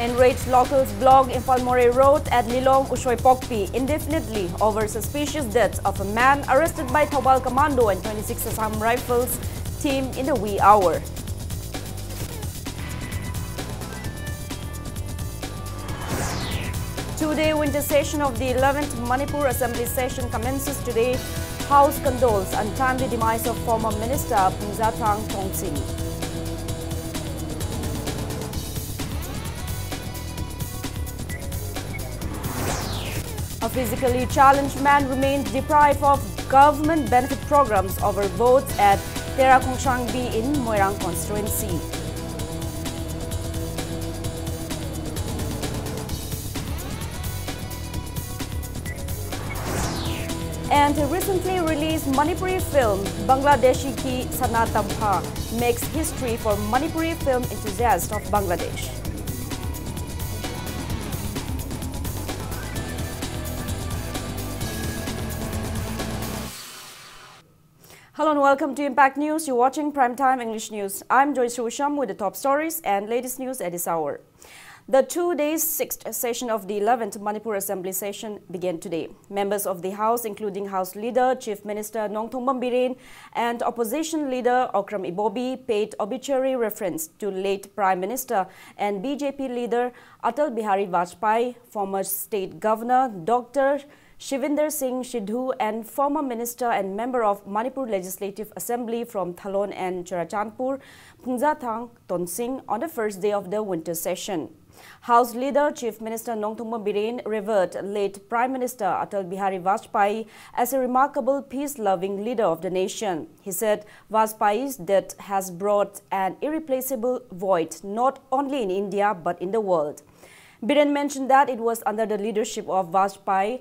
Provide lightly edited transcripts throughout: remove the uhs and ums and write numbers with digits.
Enraged locals blocked Imphal More Road at Lilong Ushoy Pokpi indefinitely over suspicious death of a man arrested by Thobal Commando and 26 Assam Rifles team in the wee hour. Two-day winter session of the 11th Manipur Assembly session commences today. House condoles untimely demise of former Minister Phumzathang Thongsin. A physically challenged man remains deprived of government benefit programs over votes at Tera Khongshang B in Moirang constituency. And a recently released Manipuri film, Bangladeshi Ki Sanatamha, makes history for Manipuri film enthusiasts of Bangladesh. Hello and welcome to Impact News. You're watching Primetime English News. I'm Joy Shusham with the top stories and latest news at this hour. The 2 days 6th session of the 11th Manipur Assembly session began today. Members of the House, including House Leader, Chief Minister Nongthongpam Biren and Opposition Leader Okram Ibobi, paid obituary reference to late Prime Minister and BJP leader Atal Bihari Vajpayee, former State Governor Dr. Shivinder Singh Sidhu and former Minister and Member of Manipur Legislative Assembly from Thalon and Churachandpur, Phumzathang Thongsin, on the first day of the winter session. House Leader Chief Minister Nongthongpam Biren revered late Prime Minister Atal Bihari Vajpayee as a remarkable peace-loving leader of the nation. He said Vajpayee's death has brought an irreplaceable void not only in India but in the world. Biren mentioned that it was under the leadership of Vajpayee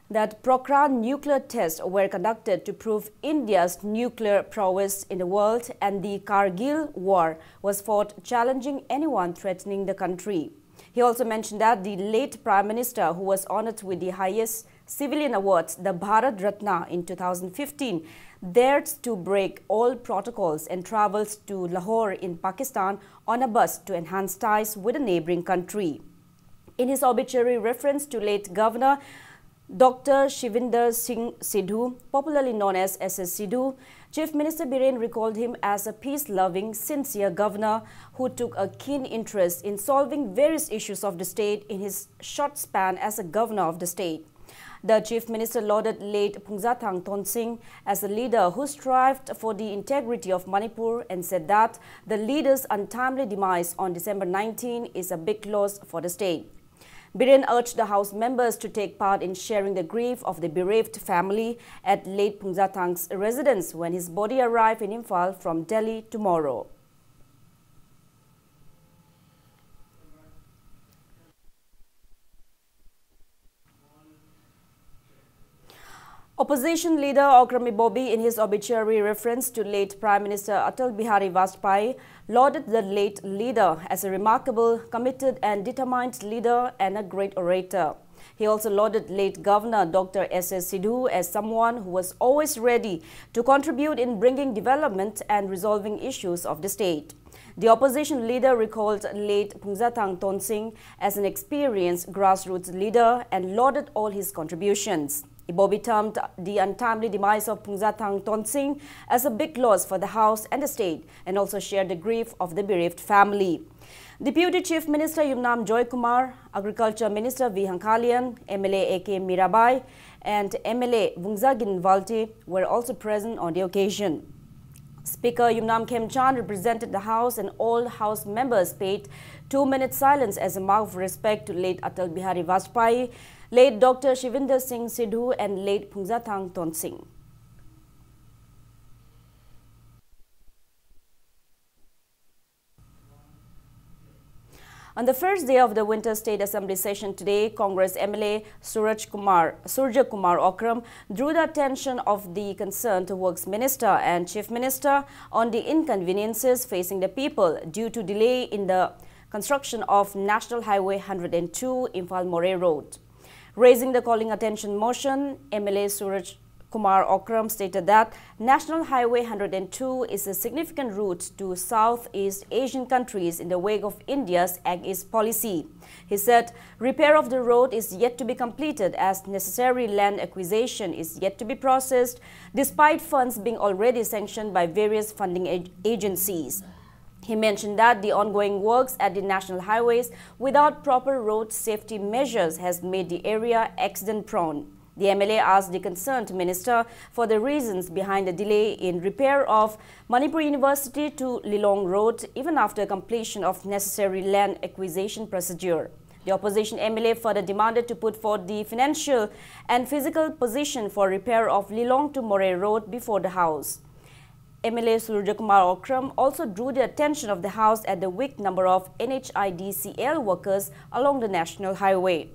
that Pokhran nuclear tests were conducted to prove India's nuclear prowess in the world, and the Kargil war was fought challenging anyone threatening the country. He also mentioned that the late Prime Minister, who was honored with the highest civilian award, the Bharat Ratna, in 2015, dared to break all protocols and travels to Lahore in Pakistan on a bus to enhance ties with a neighboring country. In his obituary reference to late Governor Dr. Shivinder Singh Sidhu, popularly known as SS Sidhu, Chief Minister Biren recalled him as a peace-loving, sincere governor who took a keen interest in solving various issues of the state in his short span as a governor of the state. The Chief Minister lauded late Phumzathang Thongsin as a leader who strived for the integrity of Manipur and said that the leader's untimely demise on December 19 is a big loss for the state. Biren urged the House members to take part in sharing the grief of the bereaved family at late Phumzathang's residence when his body arrived in Imphal from Delhi tomorrow. Opposition leader Okram Ibobi, in his obituary reference to late Prime Minister Atal Bihari Vajpayee, lauded the late leader as a remarkable, committed and determined leader and a great orator. He also lauded late Governor Dr. SS Sidhu as someone who was always ready to contribute in bringing development and resolving issues of the state. The opposition leader recalled late Phumzathang Thongsin as an experienced grassroots leader and lauded all his contributions. Ibobi termed the untimely demise of Phumzathang Thongsin as a big loss for the House and the state, and also shared the grief of the bereaved family. Deputy Chief Minister Yumnam Joy Kumar, Agriculture Minister V. Hankalian, MLA A.K. Mirabai, and MLA Vungzagin Valti were also present on the occasion. Speaker Yumnam Khemchan represented the House, and all House members paid 2-minute silence as a mark of respect to late Atal Bihari Vajpayee, late Dr. Shivinder Singh Sidhu and late Phumzathang Thongsin. On the first day of the Winter State Assembly session today, Congress MLA Surja Kumar Okram drew the attention of the concerned Works Minister and Chief Minister on the inconveniences facing the people due to delay in the construction of National Highway 102 Imphal More Road. Raising the calling attention motion, MLA Suraj Kumar Okram stated that National Highway 102 is a significant route to Southeast Asian countries in the wake of India's Act East policy. He said repair of the road is yet to be completed as necessary land acquisition is yet to be processed, despite funds being already sanctioned by various funding agencies. He mentioned that the ongoing works at the national highways without proper road safety measures has made the area accident-prone. The MLA asked the concerned minister for the reasons behind the delay in repair of Manipur University to Lilong Road even after completion of necessary land acquisition procedure. The opposition MLA further demanded to put forth the financial and physical position for repair of Lilong to Moray Road before the House. MLA Surya Kumar Okram also drew the attention of the House at the weak number of NHIDCL workers along the national highway.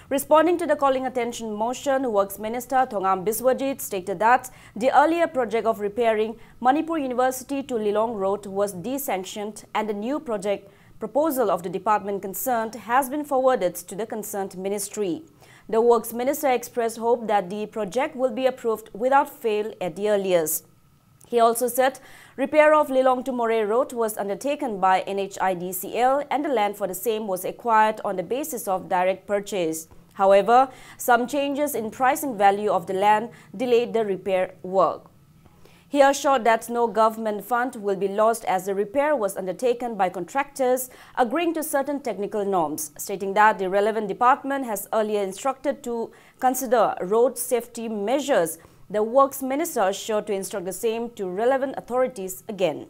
Responding to the calling attention motion, Works Minister Thongam Biswajit stated that the earlier project of repairing Manipur University to Lilong Road was desanctioned and the new project proposal of the department concerned has been forwarded to the concerned ministry. The Works Minister expressed hope that the project will be approved without fail at the earliest. He also said repair of Lilong to Moray Road was undertaken by NHIDCL and the land for the same was acquired on the basis of direct purchase. However, some changes in pricing value of the land delayed the repair work. He assured that no government fund will be lost as the repair was undertaken by contractors agreeing to certain technical norms, stating that the relevant department has earlier instructed to consider road safety measures. The Works Minister assured to instruct the same to relevant authorities again.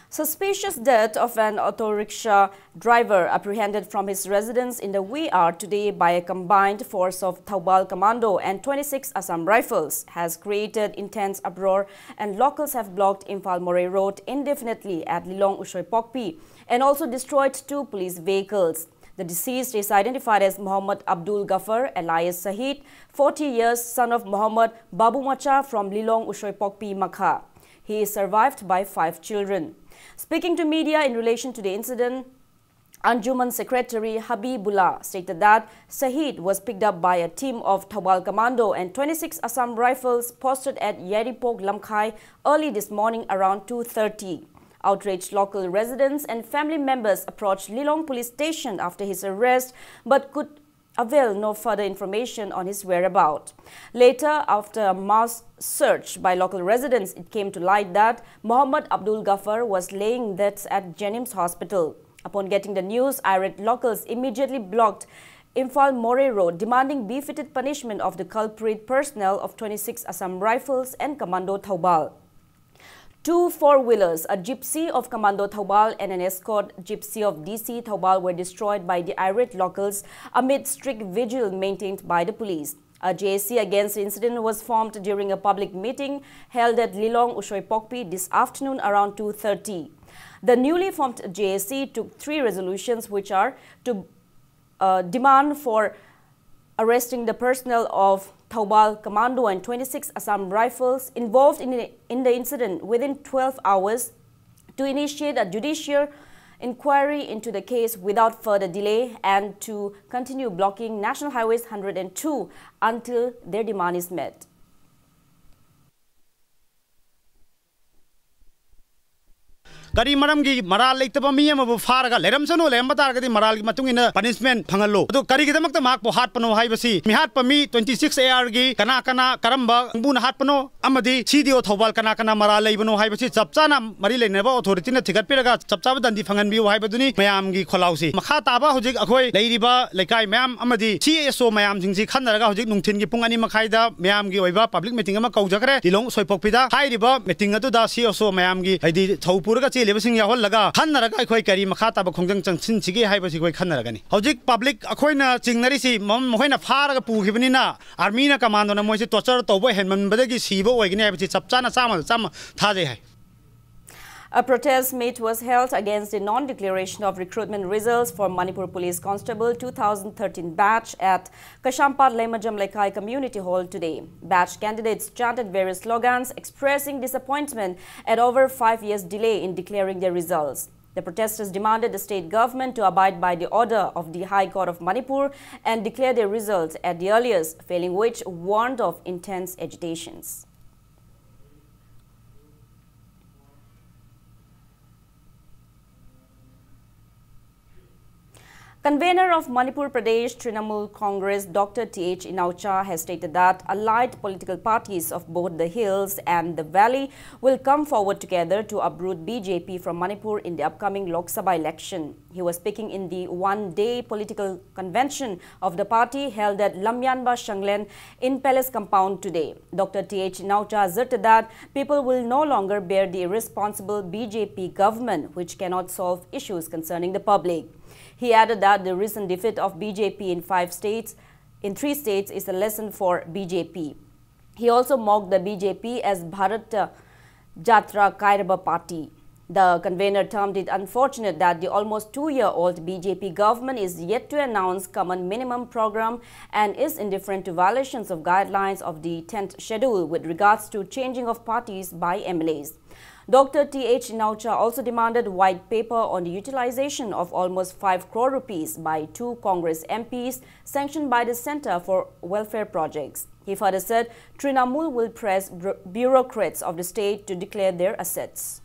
Suspicious death of an auto rickshaw driver apprehended from his residence in the wee hour today by a combined force of Thaubal Commando and 26 Assam Rifles has created intense uproar, and locals have blocked Imphal Moray Road indefinitely at Lilong Usoi Pokpi and also destroyed 2 police vehicles. The deceased is identified as Muhammad Abdul Ghaffar alias Sahid, 40 years, son of Muhammad Babu Macha from Lilong Usoi Pokpi, Makha. He is survived by 5 children. Speaking to media in relation to the incident, Anjuman Secretary Habibullah stated that Sahid was picked up by a team of Thaubal Commando and 26 Assam Rifles posted at Yaripok Lamkhai early this morning around 2:30. Outraged local residents and family members approached Lilong police station after his arrest but could avail no further information on his whereabouts. Later, after a mass search by local residents, it came to light that Muhammad Abdul Ghaffar was laying dead at Jennings Hospital. Upon getting the news, irate locals immediately blocked Imphal Moray Road, demanding befitted punishment of the culprit personnel of 26 Assam Rifles and Commando Thaubal. 2 four-wheelers, a gypsy of Commando Thaubal and an escort gypsy of DC Thaubal were destroyed by the irate locals amid strict vigil maintained by the police. A JSC against the incident was formed during a public meeting held at Lilong Usoi Pokpi this afternoon around 2:30. The newly formed JSC took 3 resolutions, which are to demand for arresting the personnel of Thaubal Commando and 26 Assam Rifles involved in the incident within 12 hours, to initiate a judicial inquiry into the case without further delay, and to continue blocking National Highways 102 until their demand is met. Kari maram gi maral leitaba mi amabu faraga leram sanu lemba targadi maral gi matungina punishment phangalo adu kari gi damakta mak po hat pano haibasi mi hat pami 26 AR gi kana karamba buna hat pano amadi CDO Thaubal kana maral leibano haibasi chapchana mari leineba authority na thigat piraga chapchaba dandi phangan bi haibaduni mayam gi kholausi makha taba hojik akhoi leiriba lekai mayam amadi CSO mayam jingji khanaraga hojik nungthin gi pung ani makhaida mayam gi oiba public meeting ama kaujagre Lilong soipokpida hairiba meeting adu da CSO mayam gi haidi Thaupuraga लेबसिंग याहोल लगा खन्नरगा अखोय करी मखाता बखोंजंग चंगसिन सिगे हाइबसि कोइ खन्नरगनि हौजिक public अखोयना चिंगनरिसि मखोयना फारगा पुखिबनिना आर्मीना कमांडोना मोइसे torture तौबो हेनमनबदगी सिबो ओइगनि हाइबसि चपचाना चाम थाजे हाय. A protest meet was held against the non-declaration of recruitment results for Manipur Police Constable 2013 batch at Kashampat Lemajam Lekai Community Hall today. Batch candidates chanted various slogans expressing disappointment at over 5 years delay in declaring their results. The protesters demanded the state government to abide by the order of the High Court of Manipur and declare their results at the earliest, failing which warned of intense agitations. Convener of Manipur Pradesh Trinamool Congress Dr. T.H. Inaucha has stated that allied political parties of both the hills and the valley will come forward together to uproot BJP from Manipur in the upcoming Lok Sabha election. He was speaking in the one-day political convention of the party held at Lamyanba Shanglen in Palace Compound today. Dr. T.H. Inaucha asserted that people will no longer bear the irresponsible BJP government which cannot solve issues concerning the public. He added that the recent defeat of BJP in 3 states is a lesson for BJP. He also mocked the BJP as Bharat Jatra Kairaba party. The convener termed it unfortunate that the almost 2-year-old BJP government is yet to announce common minimum program and is indifferent to violations of guidelines of the 10th schedule with regards to changing of parties by MLAs. Dr. T.H. Inaucha also demanded white paper on the utilization of almost 5 crore rupees by 2 Congress MPs sanctioned by the Centre for Welfare Projects. He further said Trinamool will press bureaucrats of the state to declare their assets.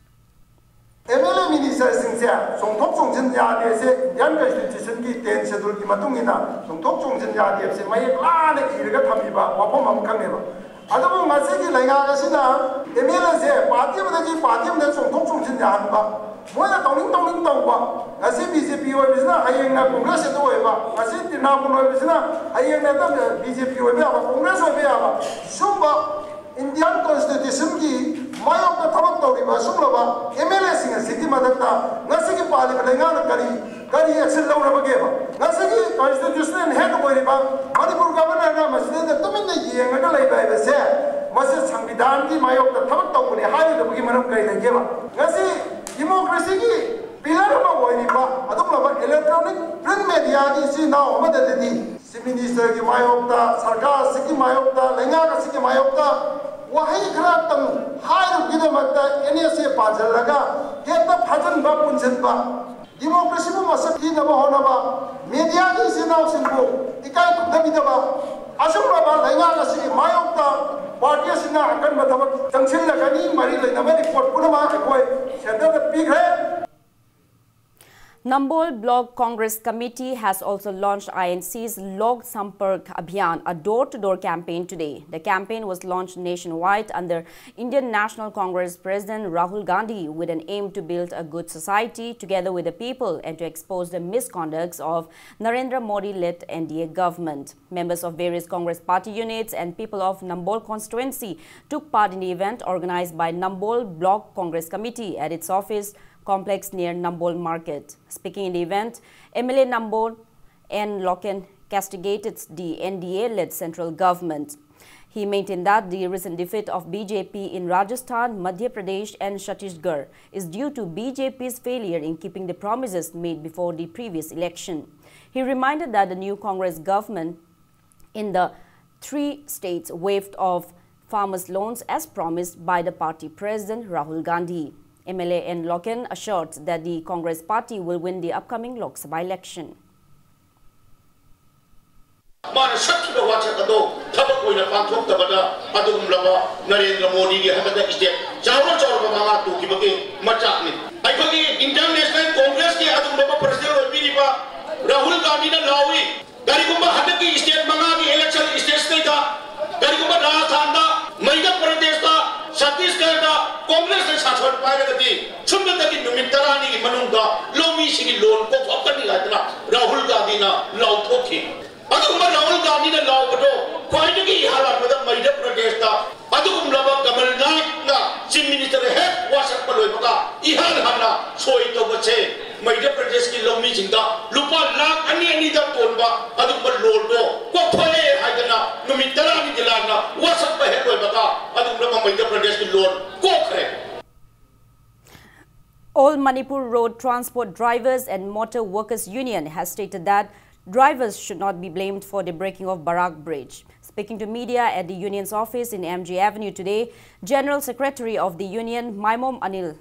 MLA ministers singsia songthok chongchen yade se yan constitution ki 10 schedule ki matungina songthok chongchen yade se mai la na iraga thamiba wapom am khangneba adabu ngase ki lainga ga sina MLA se party ma songthok chongchen yahanba moina tongling tongwa ngase BJP oi bisna hayeng na congress do oi ba ngase Trinamool oi bisna hayeng na ta BJP oi ba congress oi ba sumba Indian constitution ki mayok na thabak tawriba sumraba MLA singa city madakta ngase ki parliament lenga na kari action lawraba geba ngase ki constitution head boiriba Manipur governor na masne da tumin na yenga ga laiba ba se mase samvidhan ki mayok na thabak tawni hayu da bugi manam kai lengeba ngase democracy ki pillar ma boiriba adumlaba electronic print media ki si na omada dedi si minister ki mayok da sarkar si ki mayok da lenga ka si ki mayok da wahai khara tang hairu gidamakta NSA pajalaga heta phajan ba punchen ba democracy mu masakhi na ba hona ba media ni sinaw sinbo ikai thami da ba asumra ba lenga ka si mayokta party sina akan ba thabak jangsil la kani mari leina ba report punama akoi center da pigre. Nambol Block Congress Committee has also launched INC's Log Sampark Abhiyan, a door-to-door campaign today. The campaign was launched nationwide under Indian National Congress President Rahul Gandhi with an aim to build a good society together with the people and to expose the misconducts of Narendra Modi-led NDA government. Members of various Congress party units and people of Nambol constituency took part in the event organized by Nambol Block Congress Committee at its office complex near Nambol Market. Speaking in the event, MLA Nambol N. Loken castigated the NDA-led central government. He maintained that the recent defeat of BJP in Rajasthan, Madhya Pradesh and Chhattisgarh is due to BJP's failure in keeping the promises made before the previous election. He reminded that the new Congress government in the 3 states waived off farmers' loans as promised by the party president Rahul Gandhi. MLA N. Loken assured that the Congress party will win the upcoming Lok Sabha election. Narendra Modi ki hakata state chawra manga tu ki bagi macha ni ai bagi international congress ki adum baba president oi bi ba Rahul Gandhi na lawi gari ko ba hatta ki state manga ki election state nei da gari ko ba Rajasthan da Madhya Pradesh da Chhattisgarh da congress ne sachon paire gati chumna da ki numit tarani ki manung da lomi sigi loan ko thokani ladna Rahul Gandhi na law thokhi adum ba Rahul Gandhi na law bado koi ki hala madam Madhya Pradesh da adum laba Kamal Naik na chief minister he wasak paloi baka ihal hana soi to bache Madhya Pradesh ki lomi jingda lupa lakh ani da tonba adum ba loan do ko thole haidana numit tarani dilana wasak pa he koi baka adum laba Madhya Pradesh ki loan ko khre. All Manipur Road Transport Drivers and Motor Workers Union has stated that drivers should not be blamed for the breaking of Barak Bridge. Speaking to media at the union's office in MG Avenue today, General Secretary of the union, Maimom Anil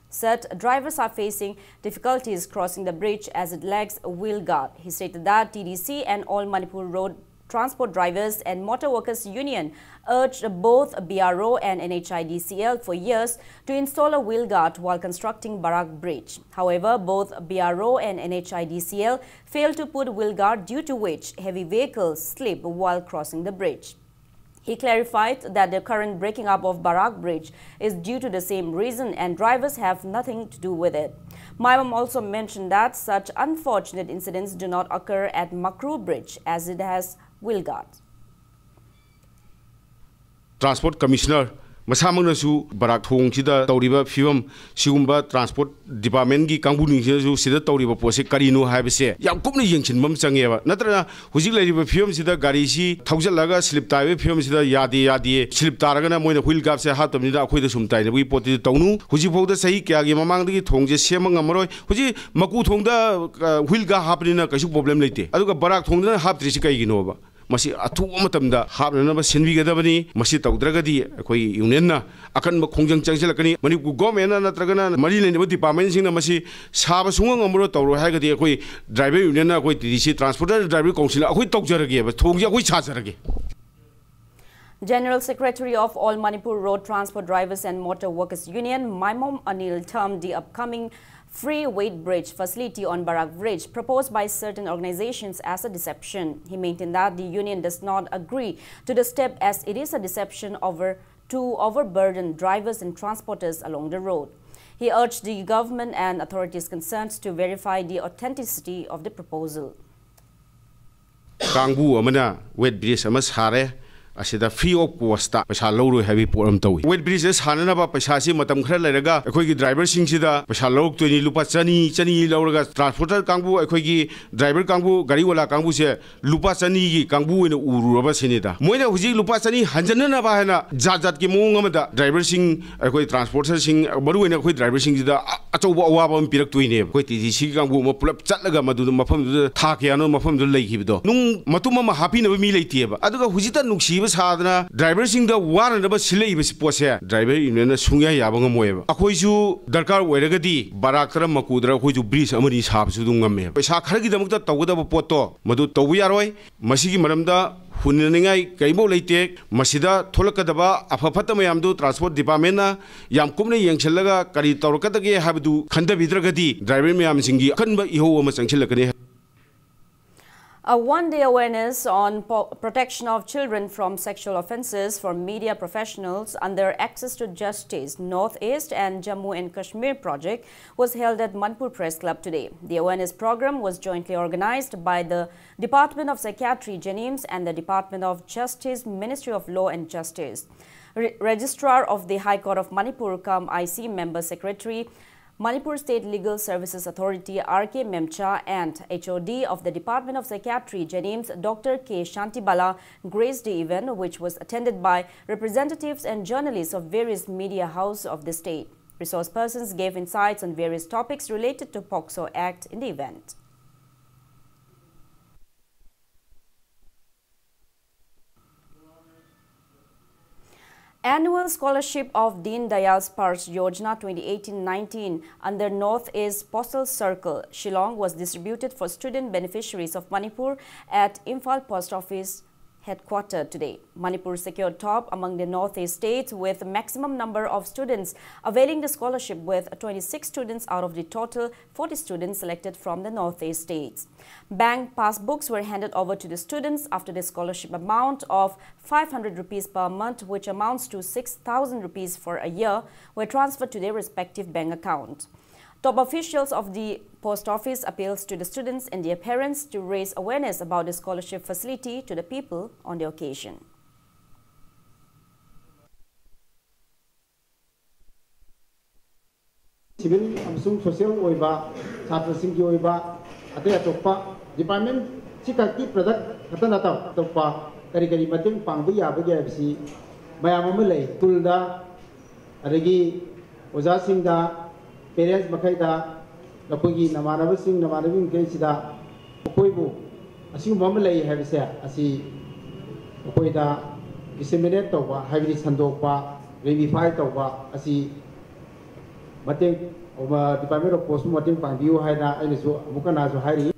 said drivers are facing difficulties crossing the bridge as it lacks a wheel guard. He stated that TDC and all Manipur Road Transport Drivers and Motor Workers Union urged both BRO and NHIDCL for years to install a wheel guard while constructing Barak Bridge. However, both BRO and NHIDCL failed to put wheel guard, due to which heavy vehicles slip while crossing the bridge. He clarified that the current breaking up of Barak Bridge is due to the same reason and drivers have nothing to do with it. Maimam also mentioned that such unfortunate incidents do not occur at Makru Bridge as it has wheel guards. Transport Commissioner Masamanasu Barak Hong Sida Tauriba Fium Sumba Transport Department Gi Kambuni Sida Tauriba Pose Karino Habese Yakumni Yanchin Mum Sangeva Natra Huzila Fium Sida Garisi Tausalaga Slip Tire Fium Sida Yadi Slip Taragana when the wheel gaps a hat of Nida Quidasum Tide we put it Tonu Huzipo the Saiki among the Tongs Semang Amoroy Huzi Maku Tonga Wilga happening a Kashu problem late Aduka Barak Tonga Hap Trisika Inova Masi atu matamda hapna sinvi gadabani masi tawdragadi akoi union na akan khongjang changselakani Manipur government na natragana mari le department sing na masi saba sungang amro tawro haigadi akoi driver union na akoi TDC transporter driver council akoi tawjaragi ba thongji akoi chajaragi. General Secretary of All Manipur Road Transport Drivers and Motor Workers Union, Maimom Anil, termed the upcoming free weight bridge facility on Barak Bridge proposed by certain organizations as a deception. He maintained that the union does not agree to the step as it is a deception to overburden drivers and transporters along the road. He urged the government and authorities concerned to verify the authenticity of the proposal. Kangbu amana weight bridge amas hare asida free of cost paisa loro heavy poram tawi weight bridges hanana ba paisa si matam khara leraga akoi gi driver sing sida paisa lorok toini lupa chani lawraga transporter kangbu akoi gi driver kangbu gari wala kangbu se lupa chani gi kangbu ina ururaba sinida moina huji lupa chani hanjana ba hana jat ki mong amada driver sing akoi transporter sing baru ina akoi driver sing sida achoba awaba pirak toine akoi TDC kangbu ma pulap chatlaga madu mafam du tha kya mafam du leikibdo nung matuma ma happy na mi leitieba aduga hujita nungsi Sadana driver sing the one and about Sile Pose driver in a Sunga Yabanga Akoisu Darkar Weragadi Barakara Makudra who to breeze Amaris Habs Dungame. Sakaki Damuta Tawada Poto Madu Tawiaroi Masiki Maramda Huningai Kaibo Late Masida Tolakadaba Apapamayamdu Transport Department Yam Kumne Yanchelaga Kari Torkatake Habdu Kanda Vidragadi driver Mayam Singi Kanba Iho Masanchilakane. A one-day awareness on protection of children from sexual offences for media professionals under Access to Justice Northeast and Jammu and Kashmir project was held at Manipur Press Club today. The awareness program was jointly organized by the Department of Psychiatry, Janims, and the Department of Justice, Ministry of Law and Justice. Registrar of the High Court of Manipur, IC Member Secretary, Manipur State Legal Services Authority R.K. Memcha and HOD of the Department of Psychiatry, Janims, Dr. K. Shantibala graced the event, which was attended by representatives and journalists of various media houses of the state. Resource persons gave insights on various topics related to POCSO Act in the event. Annual Scholarship of Deen Dayal Sparsh Yojana 2018-19 under Northeast Postal Circle, Shillong was distributed for student beneficiaries of Manipur at Imphal Post Office headquarters today. Manipur secured top among the Northeast states with maximum number of students availing the scholarship, with 26 students out of the total 40 students selected from the Northeast states. Bank passbooks were handed over to the students after the scholarship amount of 500 rupees per month, which amounts to 6,000 rupees for a year, were transferred to their respective bank account. Top officials of the post office appeals to the students and their parents to raise awareness about the scholarship facility to the people on the occasion. Civil and social oiba, chatra singki oiba, ate atokpa department chikaki product hatanata atokpa kari mating pangbu yabu yabsi mayam amalay tulda adagi oza singda parents makaida lapogi namanaba sing namanabing kaisida okoibu asing mamalay habise asi okoida disseminate toba habis sandokpa verify toba asi mateng Department of Post Mortem Pangbiu Haida Inisu Mukanazo Hari.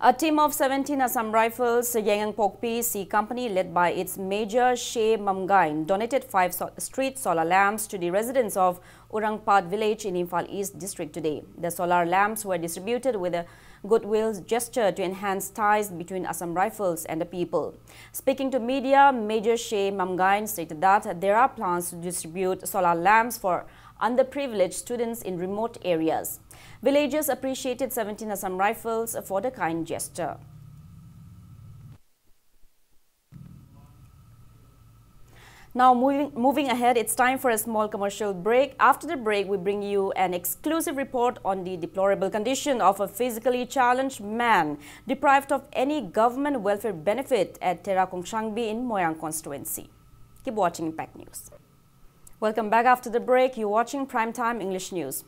A team of 17 Assam Rifles, Yangang Pokpi C Company, led by its Major Shea Mamgain, donated 5 street solar lamps to the residents of Urangpat village in Imphal East District today. The solar lamps were distributed with a goodwill gesture to enhance ties between Assam Rifles and the people. Speaking to media, Major Shea Mamgain stated that there are plans to distribute solar lamps for underprivileged students in remote areas. Villagers appreciated 17 Assam Rifles for the kind gesture. Now moving ahead, it's time for a small commercial break. After the break, we bring you an exclusive report on the deplorable condition of a physically challenged man deprived of any government welfare benefit at Terakongsangbi in Moirang constituency. Keep watching Impact News. Welcome back after the break. You're watching Primetime English News.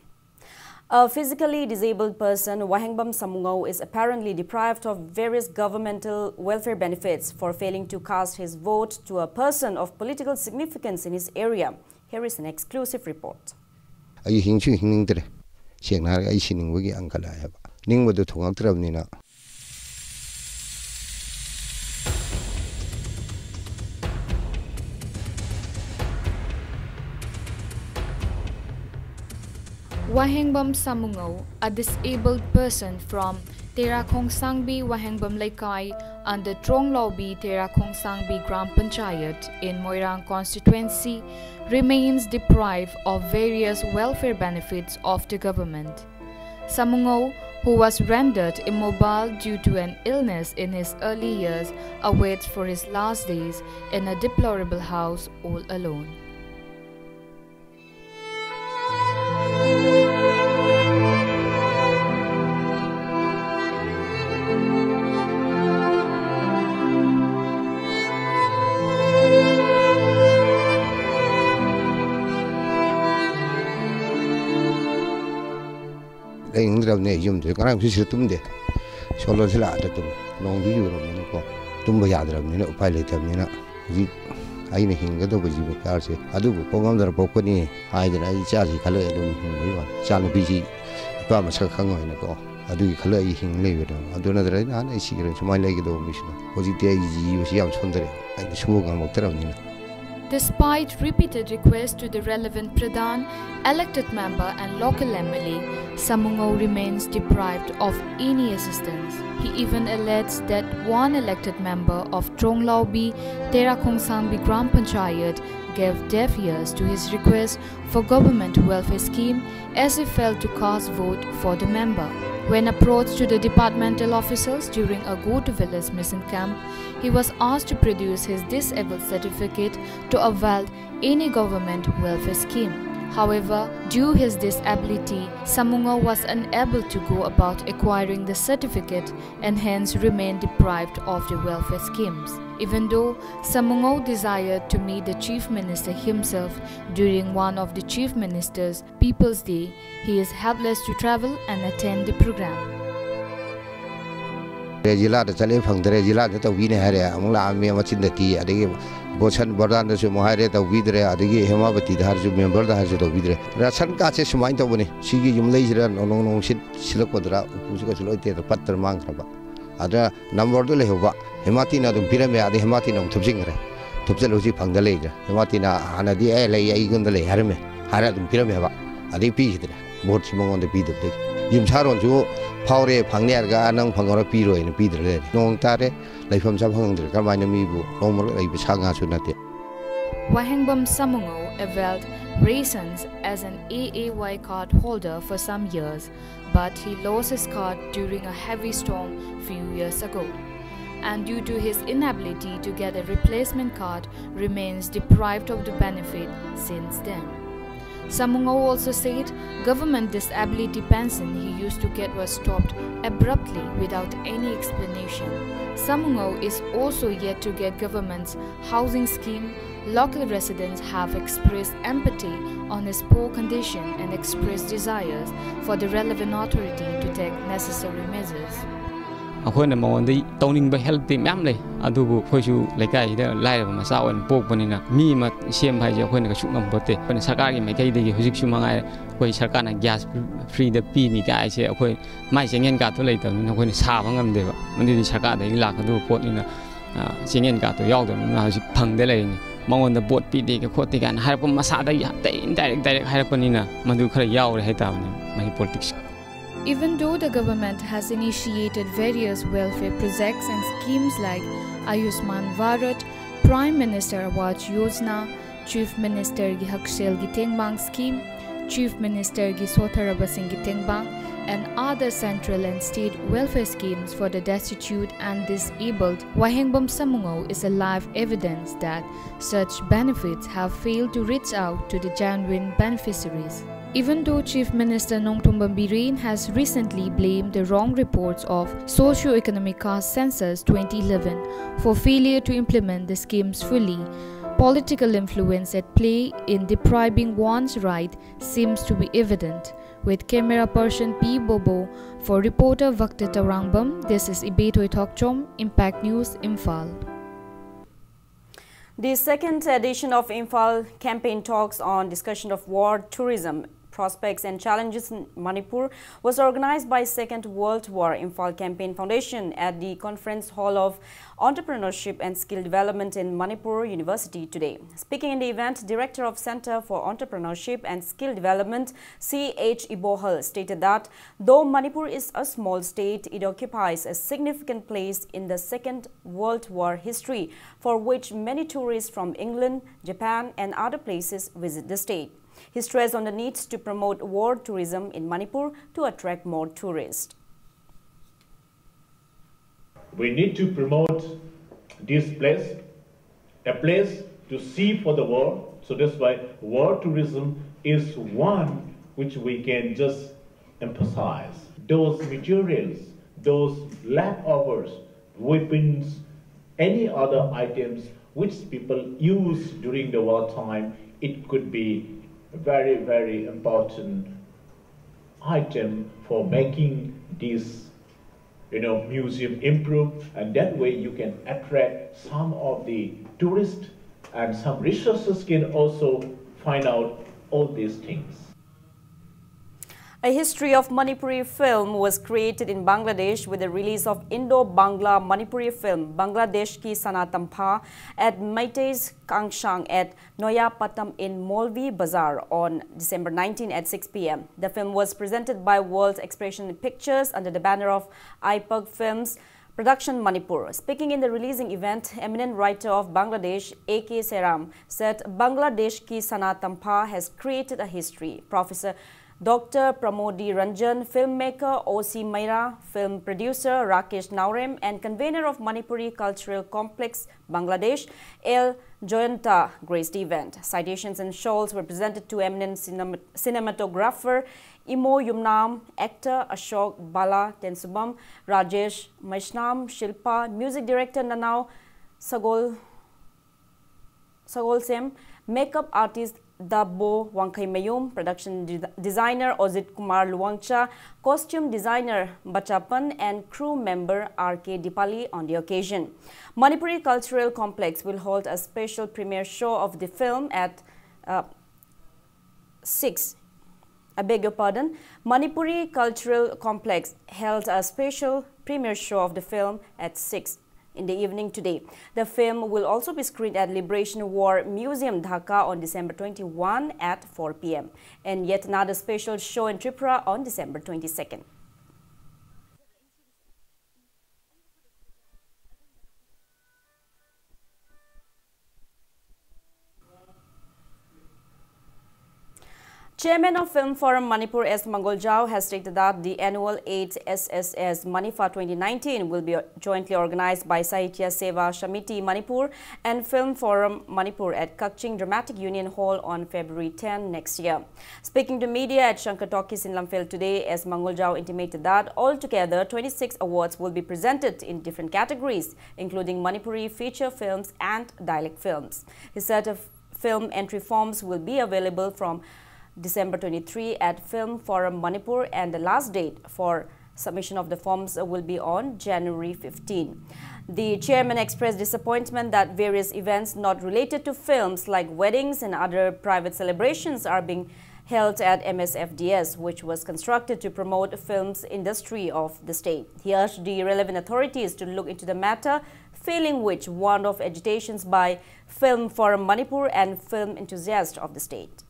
A physically disabled person, Wahengbam Samungau, is apparently deprived of various governmental welfare benefits for failing to cast his vote to a person of political significance in his area. Here is an exclusive report. Wahengbam Samungau, a disabled person from Terakongsangbi Wahengbam Laikai under Tronglaubi Terakongsangbi Gram Panchayat in Moirang constituency, remains deprived of various welfare benefits of the government. Samungau, who was rendered immobile due to an illness in his early years, awaits for his last days in a deplorable house all alone. Ne yum de kana su tumde solo sila da tum long du yuro ne ko tumba yadra ne upai le tam ne na ji ai ne hinga do ji be kar se adu ko ngam dar pok ni ai da ai cha ji khale dum hing wa cha no bi ji pa ma sa khang ne ko adu khale ai hing le do adu na dra na ai si re chuma le ge do mi shi ko ji te ji yo si yam chon dre ai su ga mo tram ne. Despite repeated requests to the relevant Pradhan, elected member and local MLA, Samungau remains deprived of any assistance. He even alleges that one elected member of Tronglaubi Terakongsangbi Gram Panchayat gave deaf ears to his request for government welfare scheme as he failed to cast vote for the member. When approached to the departmental officers during a go-to-village mission camp, he was asked to produce his disabled certificate to avail any government welfare scheme. However, due to his disability, Samungau was unable to go about acquiring the certificate and hence remained deprived of the welfare schemes. Even though Samungau desired to meet the Chief Minister himself during one of the Chief Minister's People's Day, he is helpless to travel and attend the program. Jila da chale phangdre jila da to wine hare amla me machin da ti adege bosan bordan da su mohare da widre adege hemabati da har ju member da har ju da widre rasan ka che sumain to bone sigi jum lei jira nong nong sit silak podra upu ko chlo te da pattar mang khaba ada number do le hoba hemati na dum pirame ade hemati na thupjing re thupjal hoji phangda le jira hemati na anadi ai lei ai gun da le harme hara dum pirame ba ade pi hidra bot simong on de pi de yim charon ju Paure Pangner Ganang Pangora Piro in Pidre, Nong Tare, like from some hunger, Kamanamibu, Nomor, like Bisanga Sunate. Wahengbam Samungau availed raisins as an AAY card holder for some years, but he lost his card during a heavy storm few years ago. And due to his inability to get a replacement card, remains deprived of the benefit since then. Samungau also said government disability pension he used to get was stopped abruptly without any explanation. Samungau is also yet to get government's housing scheme. Local residents have expressed empathy on his poor condition and expressed desires for the relevant authority to take necessary measures. ꯑꯩꯈꯣꯏꯅ ꯃꯉꯣꯟꯗ ꯇꯧꯅꯤꯡꯕ ꯍꯦꯜꯞꯇꯤ ꯃꯌꯥꯝ ꯂꯩ ꯑꯗꯨꯕꯨ ꯑꯩꯈꯣꯏꯁꯨ ꯂꯩꯀꯥꯏꯁꯤꯗ ꯂꯥꯏꯔꯕ ꯃꯆꯥ ꯑꯣꯏꯅ ꯄꯣꯛꯄꯅꯤꯅ ꯃꯤ ꯑꯃ ꯁꯦꯝꯕ ꯍꯥꯏꯁꯦ ꯑꯩꯈꯣꯏꯅ ꯀꯩꯁꯨ ꯉꯝꯄꯣꯠꯇꯦ ꯑꯩꯈꯣꯏꯅ ꯁꯔꯀꯥꯔꯒꯤ ꯃꯥꯏꯀꯩꯗꯒꯤ ꯍꯧꯖꯤꯛꯁꯨ ꯃꯉꯥꯏꯔꯦ ꯑꯩꯈꯣꯏ ꯁꯔꯀꯥꯔꯅ ꯒ꯭ꯌꯥꯁ ꯐ꯭ꯔꯤꯗ ꯄꯤꯅꯤ ꯀꯥꯏꯁꯦ ꯑꯩꯈꯣꯏ ꯃꯥꯏ ꯆꯦꯡꯌꯦꯟ ꯀꯥꯔꯗꯇꯣ ꯂꯩꯇꯕꯅꯤꯅ ꯑꯩꯈꯣꯏꯅ ꯁꯥꯕ ꯉꯝꯗꯦꯕ ꯃꯗꯨꯗꯤ ꯁꯔꯀꯥꯔꯗꯒꯤ ꯂꯥꯛꯀꯗꯕ ꯄꯣꯠꯅꯤꯅ ꯆꯦꯡꯌꯦꯟ ꯀꯥꯔꯗꯇꯣ ꯌꯥꯎꯗꯕꯅꯤꯅ ꯍꯧꯖꯤꯛ ꯐꯪꯗ ꯂꯩꯔꯤꯅꯤ ꯃꯉꯣꯟꯗ ꯄꯣꯠ ꯄꯤꯗꯦ ꯈꯣꯠꯇꯦ ꯀꯥꯏꯅ ꯍꯥꯏꯔꯛꯄ ꯃꯁꯥꯗꯒꯤ ꯗꯥꯏꯔꯦꯛ ꯍꯥꯏꯔꯛꯄꯅꯤꯅ ꯃꯗꯨ ꯈꯔ ꯌꯥꯎꯔꯦ ꯍꯥꯏꯇꯥꯕꯅꯤ ꯃꯍꯤ politics. Even though the government has initiated various welfare projects and schemes like Ayushman Bharat, Prime Minister Awas Yojana, Chief Minister Gi Haksel Gi Tengbang Scheme, Chief Minister Gi Sotharabasing Gi Tengbang, and other central and state welfare schemes for the destitute and disabled, Wahengbam Samungo is a live evidence that such benefits have failed to reach out to the genuine beneficiaries. Even though Chief Minister Nongtumbam Biren has recently blamed the wrong reports of Socio-Economic Caste Census 2011 for failure to implement the schemes fully, political influence at play in depriving one's right seems to be evident. With camera person P. Bobo, for reporter Vakta Tarangbam, this is Ibetoy Tokchom, Impact News, Imphal. The second edition of Imphal campaign talks on discussion of war tourism, prospects and challenges in Manipur was organized by Second World War Imphal Campaign Foundation at the Conference Hall of Entrepreneurship and Skill Development in Manipur University today. Speaking in the event, Director of Center for Entrepreneurship and Skill Development, C.H. Ibohal, stated that though Manipur is a small state, it occupies a significant place in the Second World War history, for which many tourists from England, Japan and other places visit the state. He stressed on the need to promote war tourism in Manipur to attract more tourists. We need to promote this place, a place to see for the war. So that's why war tourism is one which we can just emphasize. Those materials, those leftovers, weapons, any other items which people use during the wartime, it could be a very, very important item for making this museum improve, and that way you can attract some of the tourists and some researchers can also find out all these things. A history of Manipuri film was created in Bangladesh with the release of Indo-Bangla Manipuri film Bangladesh Ki Sanatampa at Maitei's Kangshang at Noya Patam in Molvi Bazaar on December 19 at 6 p.m. The film was presented by World Expression Pictures under the banner of IPUG Films Production Manipur. Speaking in the releasing event, eminent writer of Bangladesh, A.K. Seram, said Bangladesh Ki Sanatampa has created a history. Professor Dr. Pramodi Ranjan, filmmaker O.C. Maira, film producer Rakesh Naurem, and convener of Manipuri Cultural Complex, Bangladesh, L. Joyanta, graced the event. Citations and shawls were presented to eminent cinematographer Imo Yumnam, actor Ashok Bala Tensubam, Rajesh Maishnam, Shilpa, music director Nanau Sagolsem, makeup artist Dabbo Wangkai Mayum, production designer Ozit Kumar Luangcha, costume designer Bachapan, and crew member R.K. Dipali on the occasion. Manipuri Cultural Complex will hold a special premiere show of the film at 6. I beg your pardon. Manipuri Cultural Complex held a special premiere show of the film at 6 in the evening today. The film will also be screened at Liberation War Museum, Dhaka on December 21 at 4 p.m. and yet another special show in Tripura on December 22nd. Chairman of Film Forum Manipur S. Mangoljao has stated that the annual 8th SSS Manifa 2019 will be jointly organized by Sahitya Seva Shamiti Manipur and Film Forum Manipur at Kakching Dramatic Union Hall on February 10 next year. Speaking to media at Shankar Talkies in Lamphel today, S. Mangoljao intimated that altogether 26 awards will be presented in different categories, including Manipuri feature films and dialect films. He said film entry forms will be available from December 23 at Film Forum Manipur, and the last date for Submission of the forms will be on January 15. The chairman expressed disappointment that various events not related to films like weddings and other private celebrations are being held at MSFDS, which was constructed to promote the films industry of the state. He urged the relevant authorities to look into the matter, failing which warned of agitations by Film Forum Manipur and film enthusiasts of the state.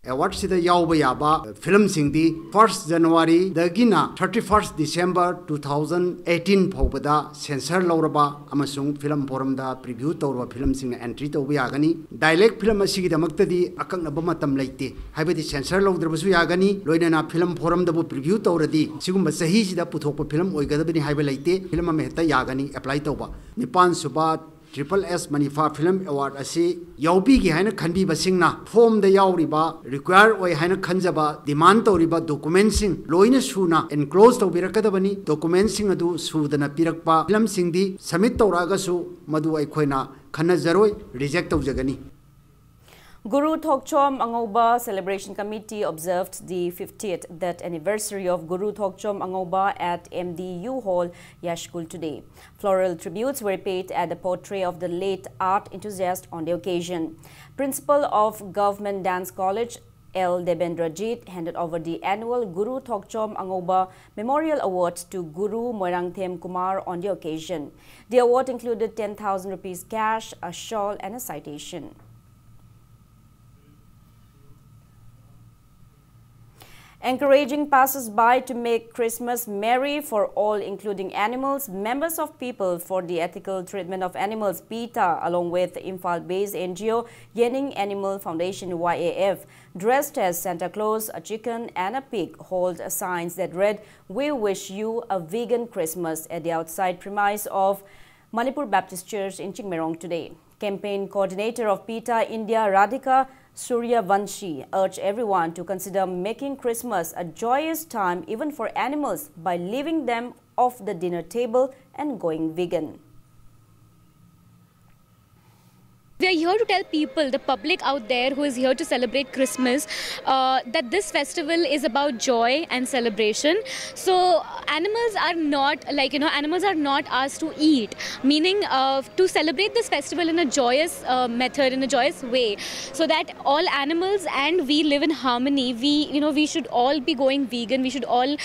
Award sida yawba yaba film singdi 1st January dagina 31st December 2018 phobada censor lawraba amasung film forum da preview tawraba film sing entry tawba yagani dialect film asigi damaktadi akaknaba matam leite haibadi censor lawdrabasu yagani loinana film forum da preview tawradi sigumba sahi sida puthokpa film oigadabani haiba leite film ama heta yagani apply tawba nipan suba Triple S Manifa Film Award asi yaubi gi haina khanbi basingna form da yauriba require oi haina khanjaba demand toriba documents sing loina suna enclose to birakadabani documents sing adu sudana pirakpa film singdi submit toraga su madu aikhoina khana jaroi reject tawjagani. Guru Thokchom Angoba Celebration Committee observed the 50th death anniversary of Guru Thokchom Angoba at MDU Hall, Yashkul today. Floral tributes were paid at the portrait of the late art enthusiast on the occasion. Principal of Government Dance College, L. Debendrajit, handed over the annual Guru Thokchom Angoba Memorial Award to Guru Moirangthem Kumar on the occasion. The award included 10,000 rupees cash, a shawl and a citation. Encouraging passers-by to make Christmas merry for all, including animals, members of People for the Ethical Treatment of Animals, PETA, along with Imphal-based NGO Yening Animal Foundation, YAF, dressed as Santa Claus, a chicken and a pig, hold signs that read, "We wish you a vegan Christmas," at the outside premise of Manipur Baptist Church in Chingmerong today. Campaign coordinator of PETA India, Radhika Suryavanshi, urged everyone to consider making Christmas a joyous time even for animals by leaving them off the dinner table and going vegan. We are here to tell people, the public out there who is here to celebrate Christmas, that this festival is about joy and celebration. So animals are not, animals are not asked to eat, meaning to celebrate this festival in a joyous method, in a joyous way, so that all animals and we live in harmony. We should all be going vegan. We should all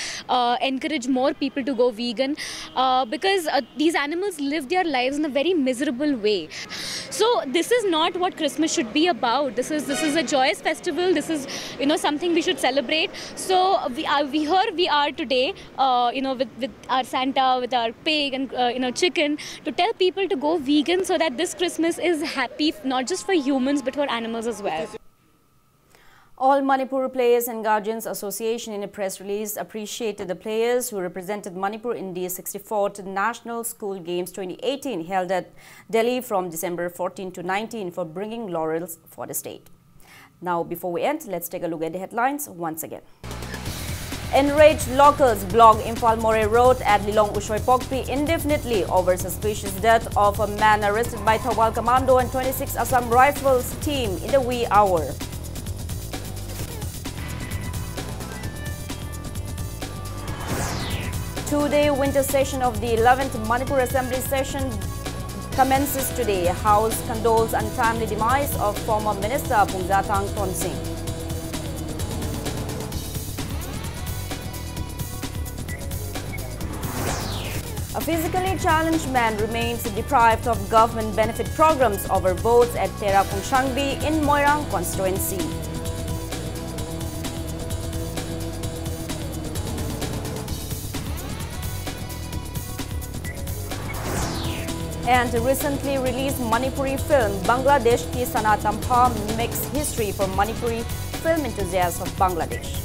encourage more people to go vegan, because these animals live their lives in a very miserable way. So this is not what Christmas should be about. This is a joyous festival. This is something we should celebrate. So we are today, with our Santa, with our pig and chicken, to tell people to go vegan so that this Christmas is happy not just for humans but for animals as well. All Manipur Players and Guardians Association in a press release appreciated the players who represented Manipur in the 64th National School Games 2018 held at Delhi from December 14 to 19 for bringing laurels for the state. Now, before we end, let's take a look at the headlines once again. Enraged locals blocked Imphal More Road at Lilong Ushoy Pokpi indefinitely over suspicious death of a man arrested by Thawal Commando and 26 Assam Rifles team in the wee hour. Two-day winter session of the 11th Manipur Assembly session commences today. House condoles untimely demise of former Minister Pungzatang Tonsing. A physically challenged man remains deprived of government benefit programs over votes at Tera Pungshangbi in Moirang constituency. And recently released Manipuri film Bangladesh Ki Sanatampa makes history for Manipuri film enthusiasts of Bangladesh.